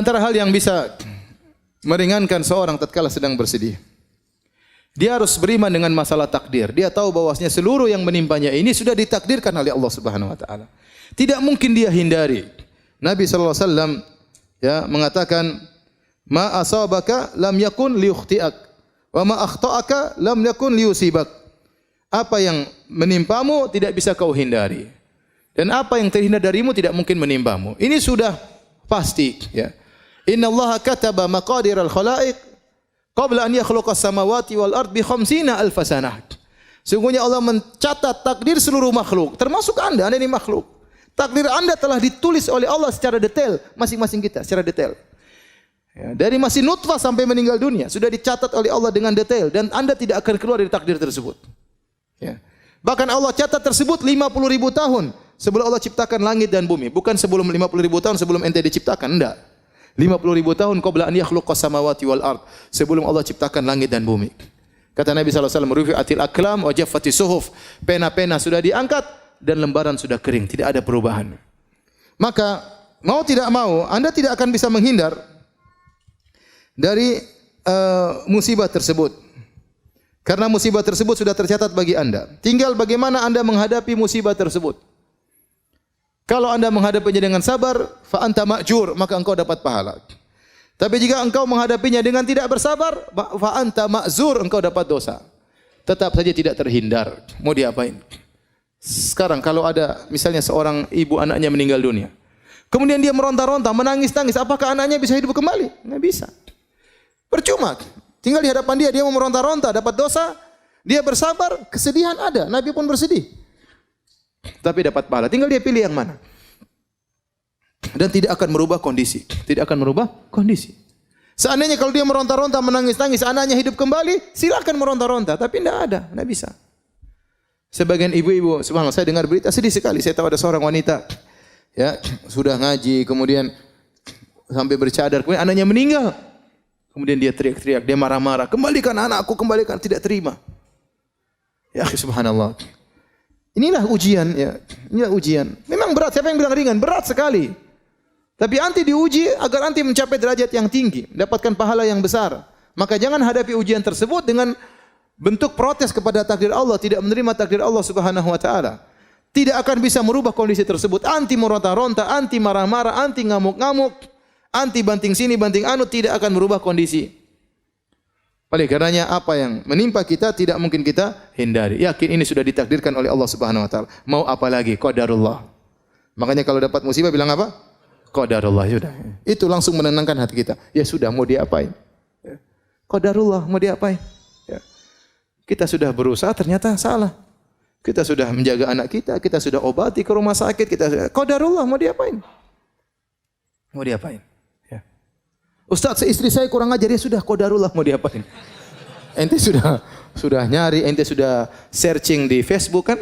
Antara hal yang bisa meringankan seorang tatkala sedang bersedih, dia harus beriman dengan masalah takdir. Dia tahu bahwasanya seluruh yang menimpanya ini sudah ditakdirkan oleh Allah Subhanahu wa taala. Tidak mungkin dia hindari. Nabi sallallahu alaihi wasallam ya mengatakan, "Ma asabaka lam yakun liyukhti'ak, wa ma akhta'aka lam yakun liyusibak." Apa yang menimpamu tidak bisa kau hindari, dan apa yang terhindar darimu tidak mungkin menimpamu. Ini sudah pasti, ya. Inna Allah kataba maqadir al-khalaiq qabla an yakhluqa as-samawati wal ard bi 50,000 sanah. Sungguhnya Allah mencatat takdir seluruh makhluk, termasuk Anda ini makhluk. Takdir Anda telah ditulis oleh Allah secara detail, masing-masing kita secara detail. Ya, dari masih nutfah sampai meninggal dunia sudah dicatat oleh Allah dengan detail, dan Anda tidak akan keluar dari takdir tersebut. Ya. Bahkan Allah catat tersebut 50.000 tahun sebelum Allah ciptakan langit dan bumi, bukan sebelum 50.000 tahun sebelum ente diciptakan, enggak. 50.000 tahun qabla an yakhluqas samawati wal ard, sebelum Allah ciptakan langit dan bumi. Kata Nabi sallallahu alaihi wasallam, rufi'atil aqlam wa jaffatis suhuf, pena-pena sudah diangkat dan lembaran sudah kering, tidak ada perubahan. Maka mau tidak mau Anda tidak akan bisa menghindar dari musibah tersebut. Karena musibah tersebut sudah tercatat bagi Anda. Tinggal bagaimana Anda menghadapi musibah tersebut. Kalau Anda menghadapinya dengan sabar, fa anta ma'jur, maka engkau dapat pahala. Tapi jika engkau menghadapinya dengan tidak bersabar, fa anta ma'zur, engkau dapat dosa. Tetap saja tidak terhindar. Mau diapain? Sekarang kalau ada misalnya seorang ibu anaknya meninggal dunia, kemudian dia meronta-ronta, menangis-nangis, apakah anaknya bisa hidup kembali? Enggak bisa. Percuma. Tinggal di hadapan dia mau meronta-ronta, dapat dosa. Dia bersabar, kesedihan ada. Nabi pun bersedih, tapi dapat pahala. Tinggal dia pilih yang mana. Dan tidak akan merubah kondisi. Tidak akan merubah kondisi. Seandainya kalau dia meronta-ronta, menangis-nangis, anaknya hidup kembali, silakan meronta-ronta. Tapi tidak ada, tidak bisa. Sebagian ibu-ibu, subhanallah, saya dengar berita sedih sekali. Saya tahu ada seorang wanita, ya, sudah ngaji, kemudian sampai bercadar, kemudian anaknya meninggal. Kemudian dia teriak-teriak, dia marah-marah, kembalikan anakku, kembalikan, tidak terima. Ya, subhanallah. Inilah ujian, ya. Inilah ujian. Memang berat. Siapa yang bilang ringan? Berat sekali. Tapi anti diuji agar anti mencapai derajat yang tinggi, mendapatkan pahala yang besar. Maka jangan hadapi ujian tersebut dengan bentuk protes kepada takdir Allah, tidak menerima takdir Allah Subhanahu wa taala. Tidak akan bisa merubah kondisi tersebut. Anti meronta-ronta, anti marah-marah, anti ngamuk-ngamuk, anti banting sini, banting anu, tidak akan merubah kondisi. Oleh karenanya apa yang menimpa kita tidak mungkin kita hindari. Yakin ini sudah ditakdirkan oleh Allah Subhanahu wa taala. Mau apa lagi? Qadarullah. Makanya kalau dapat musibah bilang apa? Qadarullah, sudah. Itu langsung menenangkan hati kita. Ya sudah, mau diapain? Ya. Qadarullah, mau diapain? Ya. Kita sudah berusaha, ternyata salah. Kita sudah menjaga anak kita sudah obati ke rumah sakit, qadarullah, mau diapain? Mau diapain? Ustaz, istri saya kurang ajar, ya sudah, qadarullah, mau diapain? Ente sudah nyari, ente sudah searching di Facebook kan?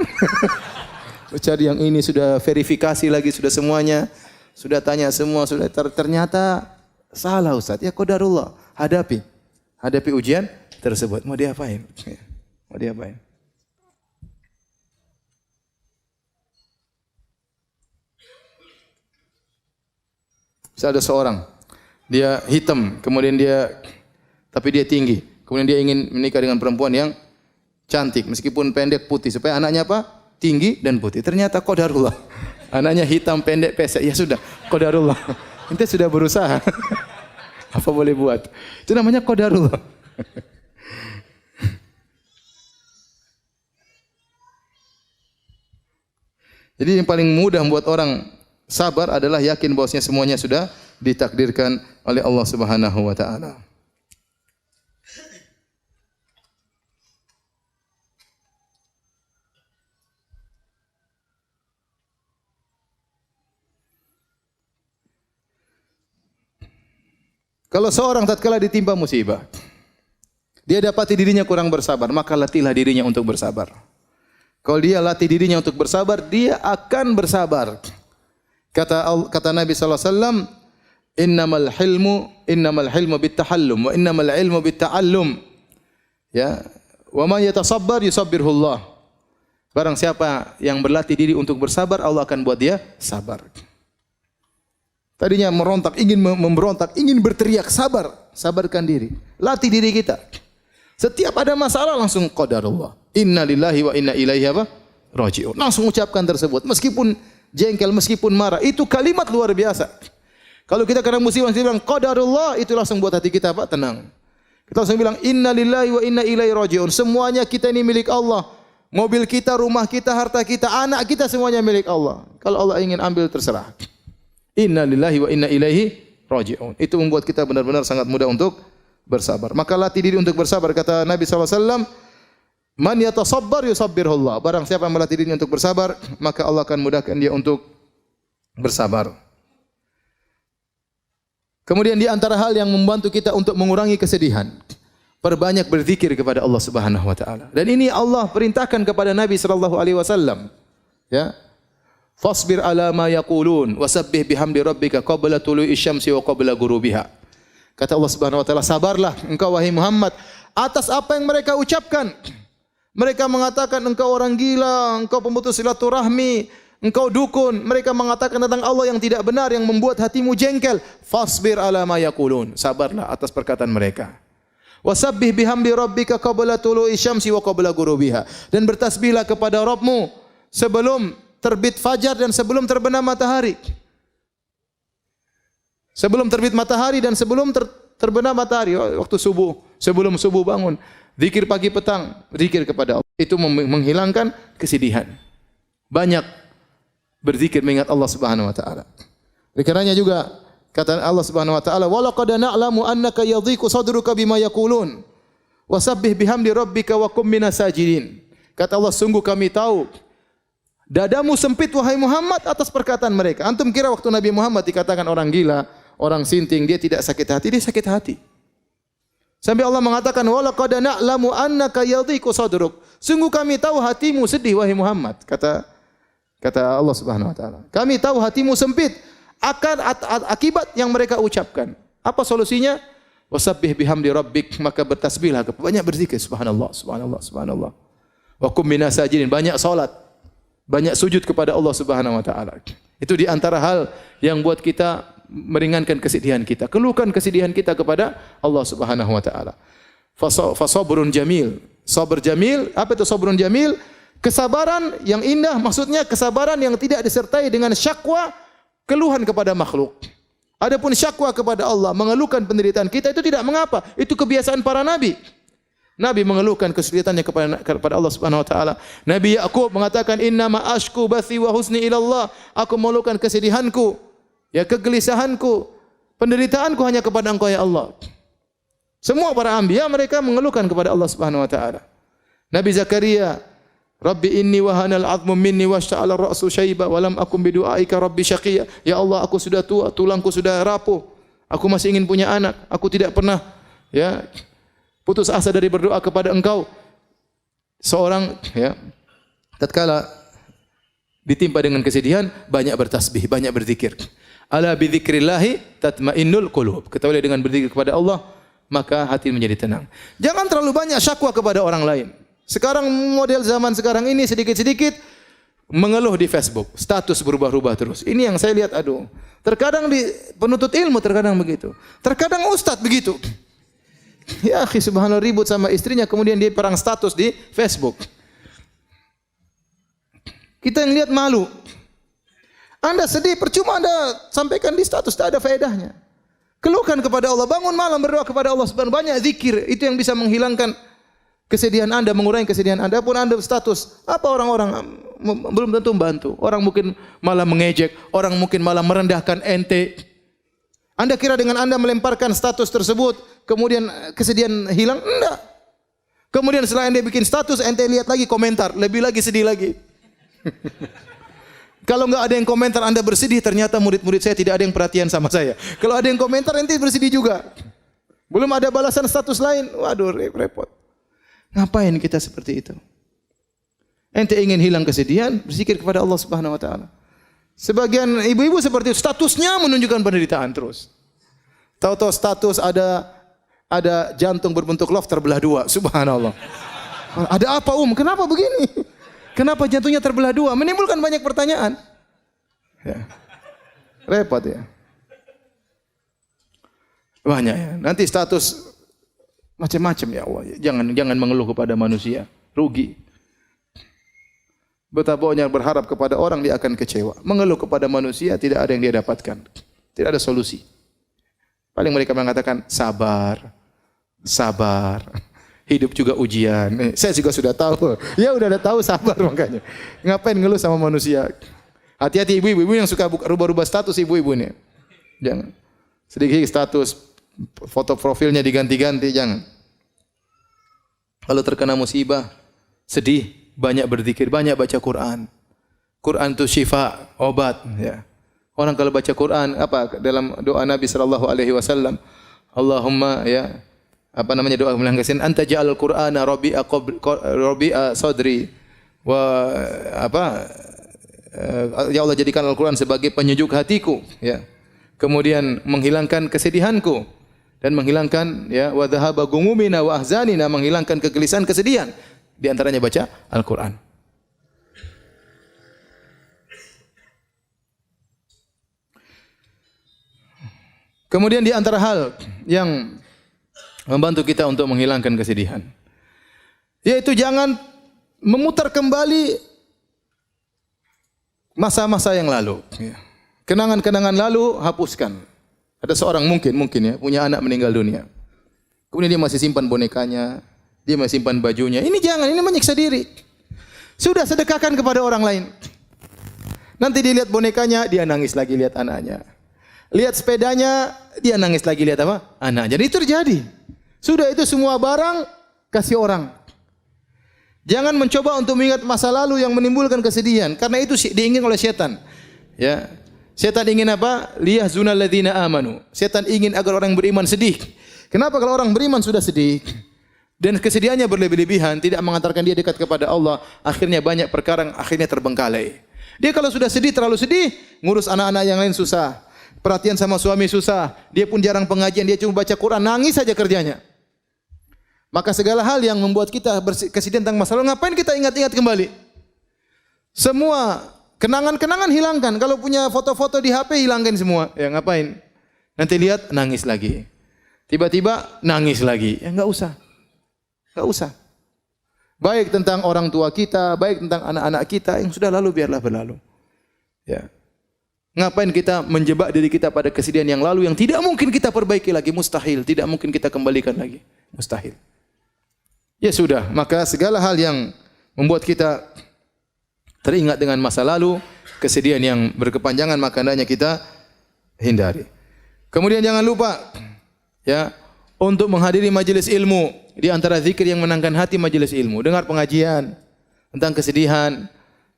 Cari yang ini, sudah verifikasi lagi, sudah semuanya, sudah tanya semua, sudah ternyata salah Ustaz. Ya qadarullah, hadapi ujian tersebut. Mau diapain? Mau diapain? Bisa ada seorang, dia hitam, kemudian tapi dia tinggi. Kemudian dia ingin menikah dengan perempuan yang cantik, meskipun pendek putih, supaya anaknya apa? Tinggi dan putih. Ternyata qadarullah. Anaknya hitam, pendek, pesek. Ya sudah, qadarullah. Ente sudah berusaha. Apa boleh buat? Itu namanya qadarullah. Jadi yang paling mudah membuat orang sabar adalah yakin bahwasanya semuanya sudah ditakdirkan oleh Allah Subhanahu wa taala. Kalau seorang tatkala ditimpa musibah, dia dapati dirinya kurang bersabar, maka latihlah dirinya untuk bersabar. Kalau dia latih dirinya untuk bersabar, dia akan bersabar. Kata Nabi sallallahu alaihi wasallam, innamal hilmu bittahallum wa innamal ilmu bitta'allum. Ya, wa man yatasabbar yusabbirhu Allah. Barang siapa yang berlatih diri untuk bersabar, Allah akan buat dia sabar. Tadinya merontak, ingin memberontak, ingin berteriak, sabar. Sabarkan diri. Latih diri kita. Setiap ada masalah langsung qadarullah. Inna lillahi wa inna ilaihi raji'un. Langsung ucapkan tersebut. Meskipun jengkel, meskipun marah. Itu kalimat luar biasa. Kalau kita kena musibah, kita bilang qadarullah, itu langsung buat hati kita tenang. Kita langsung bilang inna lillahi wa inna ilaihi raji'un. Semuanya kita ini milik Allah. Mobil kita, rumah kita, harta kita, anak kita semuanya milik Allah. Kalau Allah ingin ambil terserah. Inna lillahi wa inna ilaihi raji'un. Itu membuat kita benar-benar sangat mudah untuk bersabar. Maka latih diri untuk bersabar. Kata Nabi SAW, man yatasabbar yusabbirullah. Barang siapa yang melatih dirinya untuk bersabar, maka Allah akan mudahkan dia untuk bersabar. Kemudian di antara hal yang membantu kita untuk mengurangi kesedihan, perbanyak berzikir kepada Allah Subhanahu wa taala. Dan ini Allah perintahkan kepada Nabi sallallahu alaihi wasallam. Ya. Fasbir ala ma yaqulun wasabbih bihamdi rabbika qabla tulu'i syamsi wa qabla ghurubiha. Kata Allah Subhanahu wa taala, sabarlah engkau wahai Muhammad atas apa yang mereka ucapkan. Mereka mengatakan engkau orang gila, engkau pemutus silaturahmi, engkau dukun. Mereka mengatakan tentang Allah yang tidak benar, yang membuat hatimu jengkel. Fasbir ala ma yaqulun. Sabarlah atas perkataan mereka. Wasabbih bihamdi rabbika qabla tulu'i syamsi wa qabla ghurubiha. Dan bertasbihlah kepada Rabbmu sebelum terbit fajar dan sebelum terbenam matahari. Sebelum terbit matahari dan sebelum terbenam matahari, waktu subuh, sebelum subuh bangun, zikir pagi petang, zikir kepada Allah. Itu menghilangkan kesedihan. Banyak berzikir mengingat Allah Subhanahu wa taala. Karenanya juga kata Allah Subhanahu wa taala, "Wa laqad na'lamu annaka yadhiqu sadruka bima yaqulun. Wasabbih bihamdi rabbika wa qum minas sajidin." Kata Allah, sungguh kami tahu dadamu sempit wahai Muhammad atas perkataan mereka. Antum kira waktu Nabi Muhammad dikatakan orang gila, orang sinting, dia tidak sakit hati? Dia sakit hati. Sampai Allah mengatakan, "Wa laqad na'lamu annaka yadhiqu sadruk." Sungguh kami tahu hatimu sedih wahai Muhammad. Kata Allah Subhanahu wa taala. Kami tahu hatimu sempit akan akibat yang mereka ucapkan. Apa solusinya? Wasabbih bihamdi rabbik, maka bertasbihlah, banyak berzikir, subhanallah, subhanallah, subhanallah. Wa qum minas sajidin, banyak salat. Banyak sujud kepada Allah Subhanahu wa taala. Itu di antara hal yang buat kita meringankan kesedihan kita. Keluhkan kesedihan kita kepada Allah Subhanahu wa taala. Fasabrun jamil. Sabar jamil, apa itu sabrun jamil? Kesabaran yang indah, maksudnya kesabaran yang tidak disertai dengan syakwa, keluhan kepada makhluk. Adapun syakwa kepada Allah, mengeluhkan penderitaan kita, itu tidak mengapa. Itu kebiasaan para nabi. Nabi mengeluhkan kesulitannya kepada Allah Subhanahu wa taala. Nabi Yakub mengatakan, "Inna ma ashku bathi wa husni ila Allah." Aku mengeluhkan kesedihanku, ya kegelisahanku, penderitaanku hanya kepada Engkau ya Allah. Semua para anbiya mereka mengeluhkan kepada Allah Subhanahu wa taala. Nabi Zakaria, "Rabbi inni wahanal 'azmu minni washta'ala ar-ra'su syaiba wa lam akum bidu'aika rabbi syaqiyya." Ya Allah, aku sudah tua, tulangku sudah rapuh. Aku masih ingin punya anak. Aku tidak pernah putus asa dari berdoa kepada Engkau. Seorang tatkala ditimpa dengan kesedihan, banyak bertasbih, banyak berzikir. Ala bi dzikrillah tatmainnul qulub. Ketahuilah dengan berzikir kepada Allah, maka hati menjadi tenang. Jangan terlalu banyak syakwa kepada orang lain. Sekarang model zaman sekarang ini sedikit-sedikit mengeluh di Facebook, status berubah-ubah terus. Ini yang saya lihat, aduh. Terkadang di penuntut ilmu terkadang begitu. Terkadang ustadz begitu. Ya akhi, subhanallah, ribut sama istrinya, kemudian dia perang status di Facebook. Kita yang lihat malu. Anda sedih, percuma Anda sampaikan di status, tak ada faedahnya. Keluhkan kepada Allah, bangun malam berdoa kepada Allah Subhanahu wa taala, banyak zikir, itu yang bisa menghilangkan kesedihan Anda, mengurangi kesedihan Anda. Pun Anda status, apa orang-orang belum tentu membantu. Orang mungkin malah mengejek, orang mungkin malah merendahkan ente. Anda kira dengan Anda melemparkan status tersebut, kemudian kesedihan hilang? Enggak. Kemudian setelah Anda bikin status, ente lihat lagi komentar, lebih lagi sedih lagi. Kalau enggak ada yang komentar, Anda bersedih, ternyata murid-murid saya tidak ada yang perhatian sama saya. Kalau ada yang komentar, ente bersedih juga. Belum ada balasan status lain, waduh repot. Ngapain kita seperti itu? Ente ingin hilang kesedihan, berzikir kepada Allah Subhanahu wa taala. Sebagian ibu-ibu seperti itu, statusnya menunjukkan penderitaan terus. Tahu-tahu status ada jantung berbentuk love terbelah dua, subhanallah. Ada apa Kenapa begini? Kenapa jantungnya terbelah dua? Menimbulkan banyak pertanyaan. Ya. Repot ya. Banyak ya. Nanti status macam-macam ya Allah. Jangan mengeluh kepada manusia, rugi. Betapa banyak berharap kepada orang dia akan kecewa. Mengeluh kepada manusia tidak ada yang dia dapatkan. Tidak ada solusi. Paling mereka mengatakan sabar. Sabar. Hidup juga ujian. Saya juga sudah tahu. Ya udah ada tahu sabar makanya. Ngapain ngeluh sama manusia? Hati-hati ibu-ibu yang suka rubah-rubah status ibu-ibu ini. Jangan. Sedikit status foto profilnya diganti-ganti, jangan. Kalau terkena musibah, sedih, banyak berzikir, banyak baca Quran. Quran itu syifa, obat, ya. Orang kalau baca Quran apa dalam doa Nabi sallallahu alaihi wasallam, Allahumma ya apa namanya doa melanggasin anta ja'al Qur'ana rabi'a sadri wa apa ya Allah jadikan Al-Qur'an sebagai penyejuk hatiku ya. Kemudian menghilangkan kesedihanku dan menghilangkan ya wa dhahaba gumumina wa ahzanina menghilangkan kegelisahan kesedihan. Di antaranya baca Al-Qur'an. Kemudian di antara hal yang membantu kita untuk menghilangkan kesedihan, yaitu jangan memutar kembali masa-masa yang lalu. Kenangan-kenangan lalu hapuskan. Ada seorang mungkin ya punya anak meninggal dunia. Kemudian dia masih simpan bonekanya, dia masih simpan bajunya. Ini jangan, ini menyiksa diri. Sudah sedekahkan kepada orang lain. Nanti dilihat bonekanya, dia nangis lagi lihat anaknya. Lihat sepedanya, dia nangis lagi lihat apa? Anak. Jadi itu terjadi. Sudah itu semua barang kasih orang. Jangan mencoba untuk mengingat masa lalu yang menimbulkan kesedihan karena itu diingin oleh setan. Ya. Setan ingin apa? Liyahzunal ladzina amanu. Setan ingin agar orang beriman sedih. Kenapa kalau orang beriman sudah sedih dan kesedihannya berlebih-lebihan tidak mengantarkan dia dekat kepada Allah, akhirnya banyak perkara yang akhirnya terbengkalai. Dia kalau sudah sedih terlalu sedih, ngurus anak-anak yang lain susah. Perhatian sama suami susah, dia pun jarang pengajian, dia cuma baca Quran, nangis saja kerjanya. Maka segala hal yang membuat kita kesedihan tentang masa lalu, ngapain kita ingat-ingat kembali? Semua kenangan-kenangan hilangkan. Kalau punya foto-foto di HP hilangkan semua. Ya ngapain? Nanti lihat nangis lagi. Tiba-tiba nangis lagi. Ya enggak usah. Enggak usah. Baik tentang orang tua kita, baik tentang anak-anak kita yang sudah lalu biarlah berlalu. Ya. Ngapain kita menjebak diri kita pada kesedihan yang lalu yang tidak mungkin kita perbaiki lagi, mustahil, tidak mungkin kita kembalikan lagi, mustahil. Ya sudah, maka segala hal yang membuat kita teringat dengan masa lalu, kesedihan yang berkepanjangan maka hendaknya kita hindari. Kemudian jangan lupa ya untuk menghadiri majelis ilmu. Di antara zikir yang menenangkan hati majelis ilmu, dengar pengajian tentang kesedihan,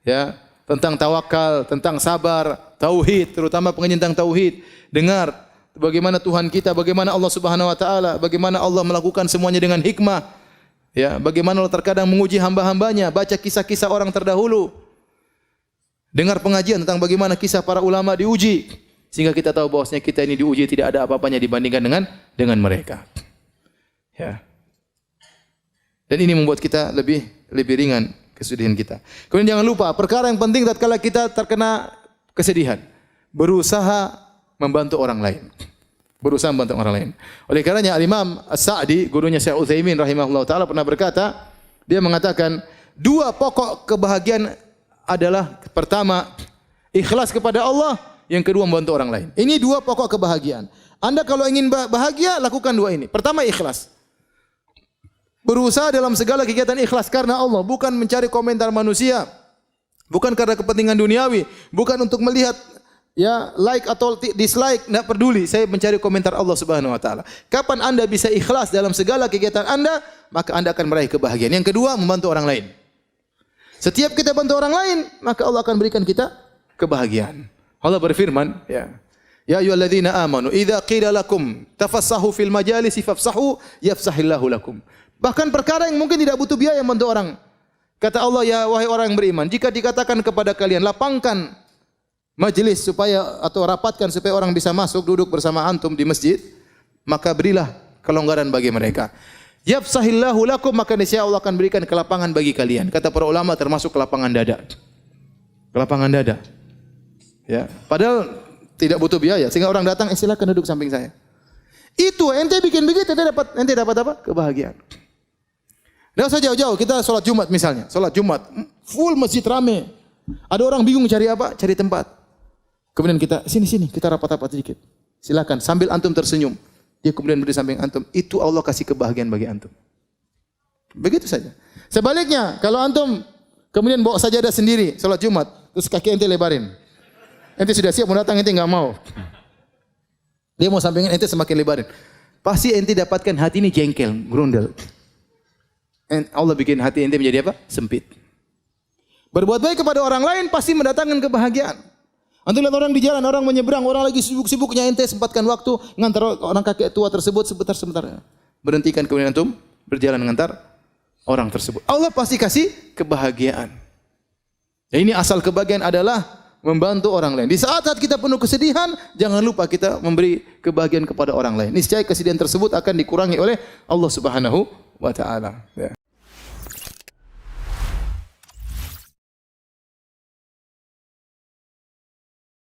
ya, tentang tawakal, tentang sabar, tauhid, terutama pengajian tentang tauhid. Dengar bagaimana Tuhan kita, bagaimana Allah Subhanahu wa taala, bagaimana Allah melakukan semuanya dengan hikmah. Ya, bagaimana Allah terkadang menguji hamba-hambanya, baca kisah-kisah orang terdahulu. Dengar pengajian tentang bagaimana kisah para ulama diuji sehingga kita tahu bahwasanya kita ini diuji tidak ada apa-apanya dibandingkan dengan mereka. Ya. Dan ini membuat kita lebih ringan kesedihan kita. Kemudian jangan lupa perkara yang penting tatkala kita terkena kesedihan, berusaha membantu orang lain. Berusaha membantu orang lain. Oleh karenanya Al-Imam As-Sa'di, gurunya Syekh Utsaimin rahimahullah taala pernah berkata, dia mengatakan, dua pokok kebahagiaan adalah pertama ikhlas kepada Allah, yang kedua membantu orang lain. Ini dua pokok kebahagiaan. Anda kalau ingin bahagia lakukan dua ini. Pertama ikhlas. Berusaha dalam segala kegiatan ikhlas karena Allah, bukan mencari komentar manusia, bukan karena kepentingan duniawi, bukan untuk melihat ya like atau dislike, tidak peduli. Saya mencari komentar Allah Subhanahu wa taala. Kapan Anda bisa ikhlas dalam segala kegiatan Anda, maka Anda akan meraih kebahagiaan. Yang kedua, membantu orang lain. Setiap kita bantu orang lain, maka Allah akan berikan kita kebahagiaan. Allah berfirman, ya. Ya ayyuhalladzina amanu, idza qila lakum tafassahu fil majalisi fafsahu yafsahillahu lakum. Bahkan perkara yang mungkin tidak butuh biaya membantu orang. Kata Allah, ya wahai orang yang beriman, jika dikatakan kepada kalian lapangkan majelis supaya atau rapatkan supaya orang bisa masuk duduk bersama antum di masjid, maka berilah kelonggaran bagi mereka. Yafsahillahu lakum, maka niscaya Allah akan berikan kelapangan bagi kalian. Kata para ulama termasuk kelapangan dada. Kelapangan dada. Ya, padahal tidak butuh biaya sehingga orang datang silakan duduk samping saya. Itu ente bikin begitu, ente dapat apa? Kebahagiaan. Tidak usah jauh-jauh, kita sholat Jumat misalnya. Sholat Jumat, full masjid rame. Ada orang bingung cari apa? Cari tempat. Kemudian kita, sini, kita rapat-rapat sedikit. Silakan, sambil antum tersenyum. Dia kemudian berdiri samping antum. Itu Allah kasih kebahagiaan bagi antum. Begitu saja. Sebaliknya, kalau antum kemudian bawa sajadah sendiri, sholat Jumat, terus kaki ente lebarin. Ente sudah siap mau datang, ente nggak mau. Dia mau sampingin, ente semakin lebarin. Pasti ente dapatkan hati ini jengkel, grundel. Allah bikin hati ente menjadi apa? Sempit. Berbuat baik kepada orang lain pasti mendatangkan kebahagiaan. Antum lihat orang di jalan, orang menyeberang, orang lagi sibuk-sibuknya, ente sempatkan waktu ngantar orang kakek tua tersebut sebentar. Berhentikan kemudian antum berjalan mengantar orang tersebut. Allah pasti kasih kebahagiaan. Dan ini asal kebahagiaan adalah membantu orang lain. Di saat-saat kita penuh kesedihan, jangan lupa kita memberi kebahagiaan kepada orang lain. Niscaya kesedihan tersebut akan dikurangi oleh Allah Subhanahu wa taala. Ya.